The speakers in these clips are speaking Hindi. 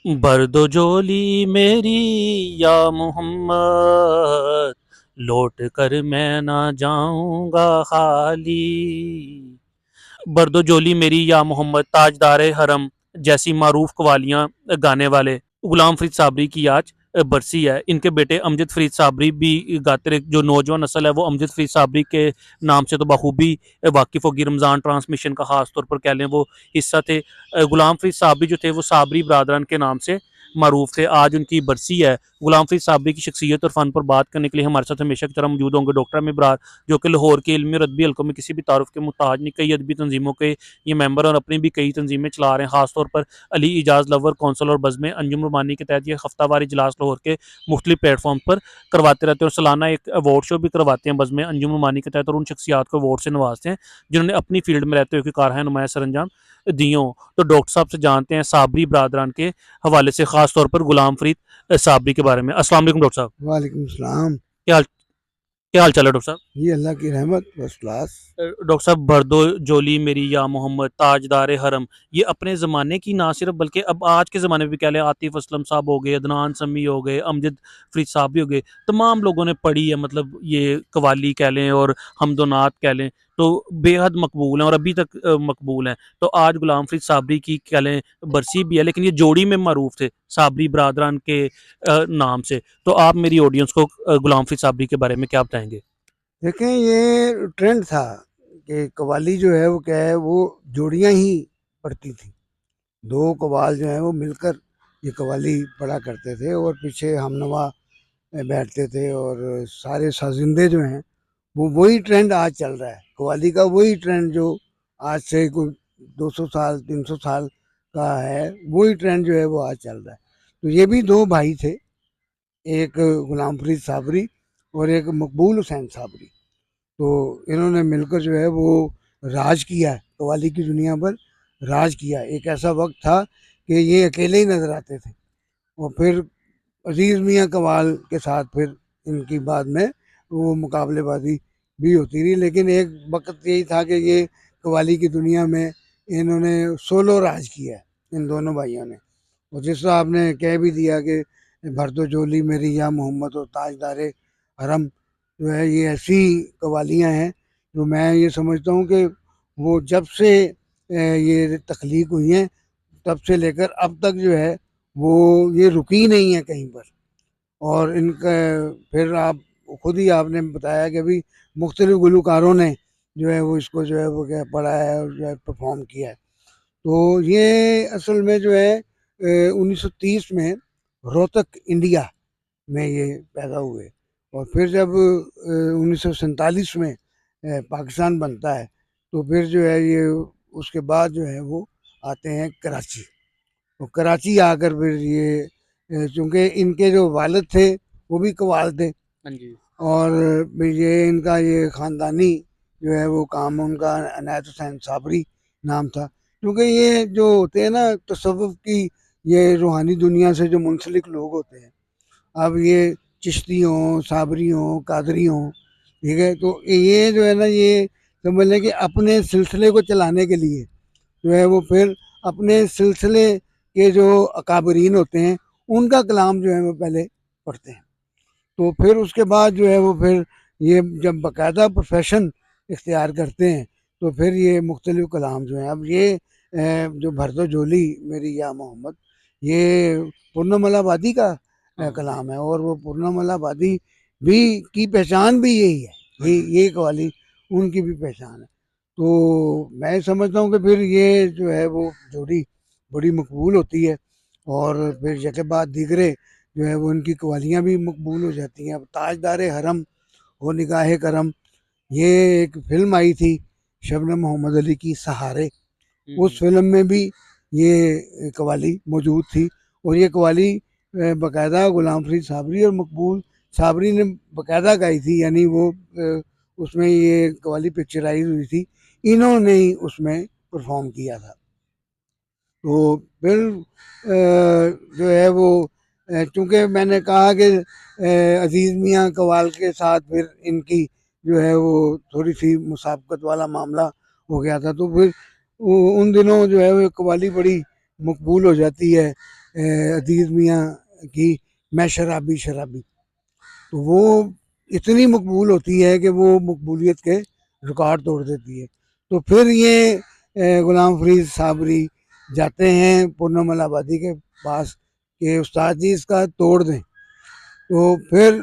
बर्दो जोली मेरी या मोहम्मद, लौट कर मैं ना जाऊंगा खाली। बर्दो जोली मेरी या मोहम्मद, ताजदार हरम जैसी मारूफ कवालियां गाने वाले गुलाम फरीद साबरी की आज बरसी है। इनके बेटे अमजद फरीद साबरी भी गाते रहे। जो नौजवान नस्ल है वो अमजद फरीद साबरी के नाम से तो बखूबी वाकिफ़ होगी। रमज़ान ट्रांसमिशन का ख़ास तौर पर कह लें वो हिस्सा थे। गुलाम फरीद साबरी जो थे वो साबरी बरादरान के नाम से मरूफ थे। आज उनकी बरसी है। गुलाम फरीद साबरी की शख्सियत और फ़न पर बात करने के लिए हमारे साथ हमेशा की तरह मौजूद होंगे डॉक्टर अमीर बरार, जो कि लाहौर के इल्मी और अदबी हल्कों में किसी भी तारुफ के मुताज नहीं। कई अदबी तंजीमों के ये मेंबर और अपनी भी कई तंजीमें चला रहे हैं। खासतौर पर अली इजाज़ लवर कौंसल और बज़्म अंजुम रुमानी के तहत ये हफ्तावार इजलास लाहौर के मुख्तलिफ प्लेटफॉर्म पर करवाते रहते हैं और सालाना एक अवार्ड शो भी करवाते हैं बज़्म अंजुम रुमानी के तहत, और उन शख्सियात को अवार्ड से नवाजते हैं जिन्होंने अपनी फील्ड में रहते हुए कारहाय नुमाया सर अंजाम दियों। तो डॉक्टर साहब से जानते हैं साबरी बरादरान के हवाले से, खास तौर पर गुलाम फरीद साबरी के बारे में। अस्सलाम वालेकुम डॉक्टर साहब। वालेकुम सलाम। क्या हाल क्या हाल चाल है डॉक्टर साहब? ये अल्लाह की रहमत फर्स्ट क्लास। डॉक्टर साहब, बर्दो जोली मेरी या मोहम्मद, ताजदार हरम, ये अपने ज़माने की ना सिर्फ बल्कि अब आज के ज़माने में भी कह लें, आतिफ असलम साहब हो गए, अदनान समी हो गए, अमजद फरीद साहब भी हो गए, तमाम लोगों ने पढ़ी है। मतलब ये कवाली कह लें और हमदोनात कह लें तो बेहद मकबूल हैं और अभी तक मकबूल हैं। तो आज गुलाम फरीद साबरी की कह लें बरसी भी है, लेकिन ये जोड़ी में मरूफ थे साबरी बरादरान के नाम से। तो आप मेरी ऑडियंस को गुलाम फरीद साबरी के बारे में क्या बताएंगे? देखें, ये ट्रेंड था कि कवाली जो है वो क्या है, वो जोड़ियां ही पढ़ती थी। दो कवाल जो है वो मिलकर ये कवाली पढ़ा करते थे और पीछे हमनवा बैठते थे और सारे साजिंदे जो हैं वो वही ट्रेंड आज चल रहा है। कवाली का वही ट्रेंड जो आज से कोई 200 साल 300 साल का है, वही ट्रेंड जो है वो आज चल रहा है। तो ये भी दो भाई थे, एक गुलाम फरीद साबरी और एक मकबूल हुसैन साबरी। तो इन्होंने मिलकर जो है वो राज किया, कवाली की दुनिया पर राज किया। एक ऐसा वक्त था कि ये अकेले ही नज़र आते थे और फिर अजीज़ मियाँ कवाल के साथ फिर इनकी बाद में वो मुकाबलेबाजी भी होती रही। लेकिन एक वक्त यही था कि ये कवाली की दुनिया में इन्होंने सोलो राज किया है, इन दोनों भाइयों ने। और जिस तरह आपने कह भी दिया कि भरतो जोली मेरी या मोहम्मद और ताजदारे हरम, जो है ये ऐसी कवालियाँ हैं जो मैं ये समझता हूँ कि वो जब से ये तख्लीक हुई हैं तब से लेकर अब तक जो है वो ये रुकी नहीं है कहीं पर। और इनका फिर आप खुद ही आपने बताया कि अभी मुख्तलिफ गुलकारों ने जो है वो इसको जो है वो क्या पढ़ा है और जो है परफॉर्म किया है। तो ये असल में जो है 1930 में रोहतक इंडिया में ये पैदा हुए और फिर जब 1947 में पाकिस्तान बनता है तो फिर जो है ये उसके बाद जो है वो आते हैं कराची। तो कराची आकर फिर ये चूँकि इनके जो वालिद थे वो भी कव्वाल थे हाँ जी। और फिर ये इनका ये ख़ानदानी जो है वो काम उनका अनायत हुसैन साबरी नाम था। क्योंकि ये जो होते हैं ना तसव्वुफ़ की ये रूहानी दुनिया से जो मुंसलिक लोग होते हैं, अब ये चिश्ती हों, साबरी हों, कादरी हों, ठीक है? तो ये जो है ना ये समझ लें कि अपने सिलसिले को चलाने के लिए जो है वो फिर अपने सिलसिले के जो अकाबरीन होते हैं उनका कलाम जो है वो पहले पढ़ते हैं। तो फिर उसके बाद जो है वो फिर ये जब बाकायदा प्रोफेशन इख्तियार करते हैं तो फिर ये मुख्तलिफ कलाम जो हैं, अब ये जो भरतो जोली मेरी या मोहम्मद, ये पूर्णम आबादी का हाँ। कलाम है और वो पूर्णम आबादी भी की पहचान भी यही है। हाँ जी। ये कवाली उनकी भी पहचान है। तो मैं समझता हूँ कि फिर ये जो है वो जोड़ी बड़ी मकबूल होती है और फिर यके बाद दीगरे जो है वो उनकी कवालियाँ भी मकबूल हो जाती हैं। अब ताजदार हरम हो निगाह करम, ये एक फ़िल्म आई थी शबनम मोहम्मद अली की सहारे, उस फ़िल्म में भी ये कवाली मौजूद थी और ये कवाली बाकायदा गुलाम फरीद साबरी और मकबूल साबरी ने बाकायदा गाई थी, यानी वो उसमें ये कवाली पिक्चराइज़ हुई थी, इन्होंने ही उसमें परफ़ॉर्म किया था। तो फिर जो है वो चूँकि मैंने कहा कि अज़ीज़ मियाँ कव्वाल के साथ फिर इनकी जो है वो थोड़ी-सी मुसाबकत वाला मामला हो गया था, तो फिर उन दिनों जो है वो कव्वाली बड़ी मकबूल हो जाती है अदीज़ मियाँ की मैं शराबी शराबी, तो वो इतनी मकबूल होती है कि वो मकबूलियत के रिकॉर्ड तोड़ देती है। तो फिर ये गुलाम फरीद साबरी जाते हैं पूनम इलाहाबादी के पास कि उस्ताद जी इसका तोड़ दें। तो फिर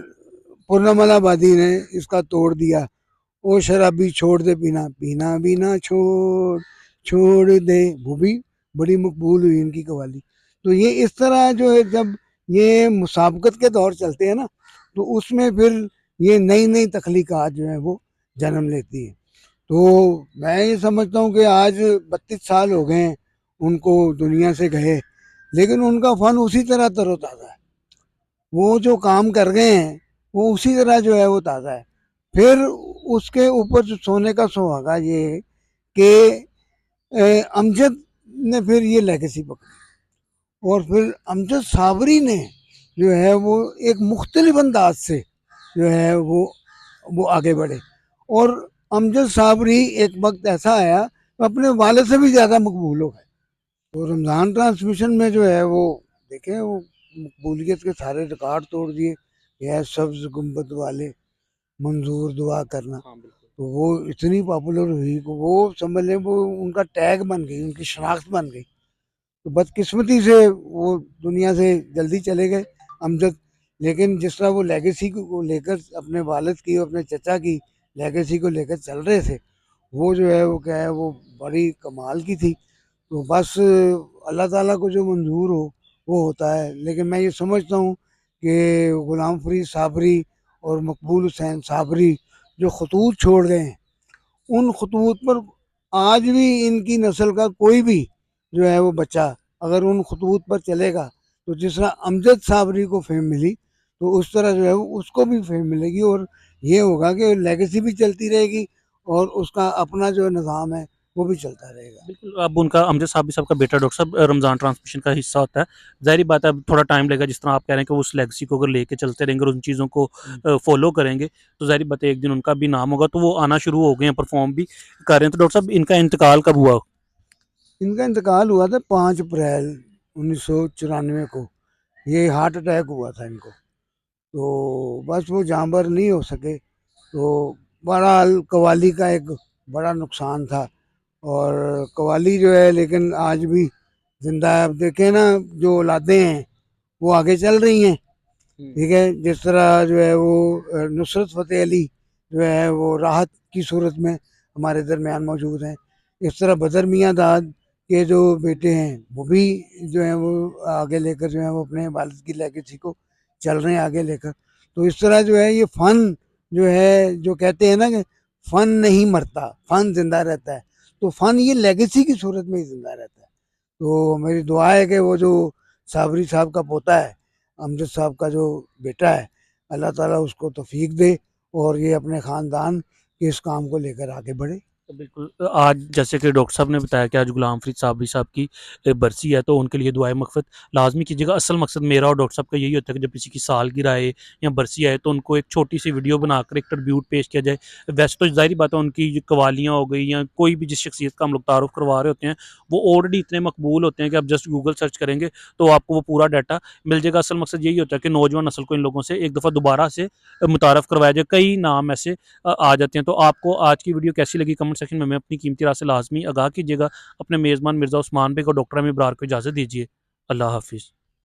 पूनम इलाहाबादी ने इसका तोड़ दिया। ओ शराबी छोड़ दे पीना, पीना भी ना छोड़, छोड़ दे। वो भी बड़ी मकबूल हुई इनकी कव्वाली। तो ये इस तरह जो है जब ये मुसाबकत के दौर चलते हैं ना, तो उसमें फिर ये नई नई तख्लीकात जो है वो जन्म लेती है। तो मैं ये समझता हूँ कि आज 32 साल हो गए हैं उनको दुनिया से गए, लेकिन उनका फ़न उसी तरह तरोताज़ा है। वो जो काम कर गए हैं वो उसी तरह जो है वो ताज़ा है। फिर उसके ऊपर जो सोने का सुहागा ये है कि अमजद ने फिर ये लेगेसी पकड़ी, और फिर अमजद साबरी ने जो है वो एक मुख्तलिफ अंदाज से जो है वो आगे बढ़े। और अमजद साबरी एक वक्त ऐसा आया तो अपने वाले से भी ज़्यादा मकबूल हो गए। तो रमज़ान ट्रांसमिशन में जो है वो देखें वो मकबूलियत के सारे रिकॉर्ड तोड़ दिए। यह सब्ज़ गुंबद वाले मंजूर दुआ करना, हाँ बिल्कुल। तो वो इतनी पॉपुलर हुई कि वो समझ लें वो उनका टैग बन गई, उनकी शनाख्त बन गई। तो बदकिस्मती से वो दुनिया से जल्दी चले गए अमजद। लेकिन जिस तरह वो लेगेसी को लेकर अपने वालिद की और अपने चचा की लेगेसी को लेकर चल रहे थे, वो जो है वो क्या है वो बड़ी कमाल की थी। तो बस अल्लाह ताला को जो मंजूर हो वो होता है। लेकिन मैं ये समझता हूँ कि गुलाम फरीद साबरी और मकबूल हुसैन साबरी जो खतूत छोड़ गए हैं, उन खतूत पर आज भी इनकी नस्ल का कोई भी जो है वो बच्चा अगर उन खतूत पर चलेगा, तो जिस तरह अमजद साबरी को फेम मिली, तो उस तरह जो है वो उसको भी फेम मिलेगी। और ये होगा कि लेगेसी भी चलती रहेगी और उसका अपना जो निज़ाम है वो भी चलता रहेगा। बिल्कुल, अब उनका अमजद साहब साहब का बेटा डॉक्टर साहब रमज़ान ट्रांसमिशन का हिस्सा होता है। ज़ाहिर-सी बात है अब थोड़ा टाइम लगेगा, जिस तरह आप कह रहे हैं कि वो उस लेगेसी को अगर लेके चलते रहेंगे और उन चीज़ों को फ़ॉलो करेंगे, तो ज़ाहिर बात है एक दिन उनका भी नाम होगा, तो वो आना शुरू हो गए हैं, परफ़ॉर्म भी कर रहे हैं। तो डॉक्टर साहब इनका इंतकाल कब हुआ? इनका इंतकाल हुआ था 5 अप्रैल 1994 को। ये हार्ट अटैक हुआ था इनको। तो बस वो जानवर नहीं हो सके। तो बहरहाल कव्वाली का एक बड़ा नुकसान था। और कव्वाली जो है लेकिन आज भी ज़िंदा है। अब देखें ना जो औलादें हैं वो आगे चल रही हैं। ठीक है, जिस तरह जो है वो नुसरत फ़तेह अली जो है वो राहत की सूरत में हमारे दरमियान मौजूद हैं। इस तरह बदर मियाँ दाद के जो बेटे हैं वो भी जो हैं वो आगे लेकर जो है वो अपने वालिद की लेगेसी को चल रहे हैं आगे लेकर। तो इस तरह जो है ये फ़न जो है जो कहते हैं ना कि फ़न नहीं मरता, फ़न ज़िंदा रहता है। तो फ़न ये लेगेसी की सूरत में ही ज़िंदा रहता है। तो मेरी दुआ है कि वो जो साबरी साहब का पोता है, अमजद साहब का जो बेटा है, अल्लाह ताला उसको तौफ़ीक दे और ये अपने ख़ानदान के इस काम को लेकर आगे बढ़े। तो बिल्कुल आज जैसे कि डॉक्टर साहब ने बताया कि आज गुलाम फ़रीद साबरी साहब की बरसी है, तो उनके लिए दुआए मग़फ़िरत लाज़मी कीजिएगा। असल मकसद मेरा और डॉक्टर साहब का यही होता है कि जब किसी की सालगिरह आए या बरसी आए, तो उनको एक छोटी-सी वीडियो बनाकर एक ट्रिब्यूट पेश किया जाए। वैसे तो ज़ाहिर-सी बात है उनकी जो कव्वालियाँ हो गई या कोई भी जिस शख्सियत का हम लोग तारुफ़ करवा रहे होते हैं, वो ऑलरेडी इतने मकबूल होते हैं कि आप जस्ट गूगल सर्च करेंगे, तो आपको वो पूरा डाटा मिल जाएगा। असल मकसद यही होता है कि नौजवान नस्ल को इन लोगों से एक दफ़ा दोबारा से मुतारफ़ करवाया जाए। कई नाम ऐसे आ जाते हैं। तो आपको आज की वीडियो कैसी लगी कमेंट सेक्शन में हमें अपनी कीमती राय से लाज़मी आगाह कीजिएगा। अपने मेज़बान मिर्ज़ा उस्मान बेग और डॉक्टर अमी इब्रार को इजाज़त दीजिए। अल्लाह हाफ़िज़।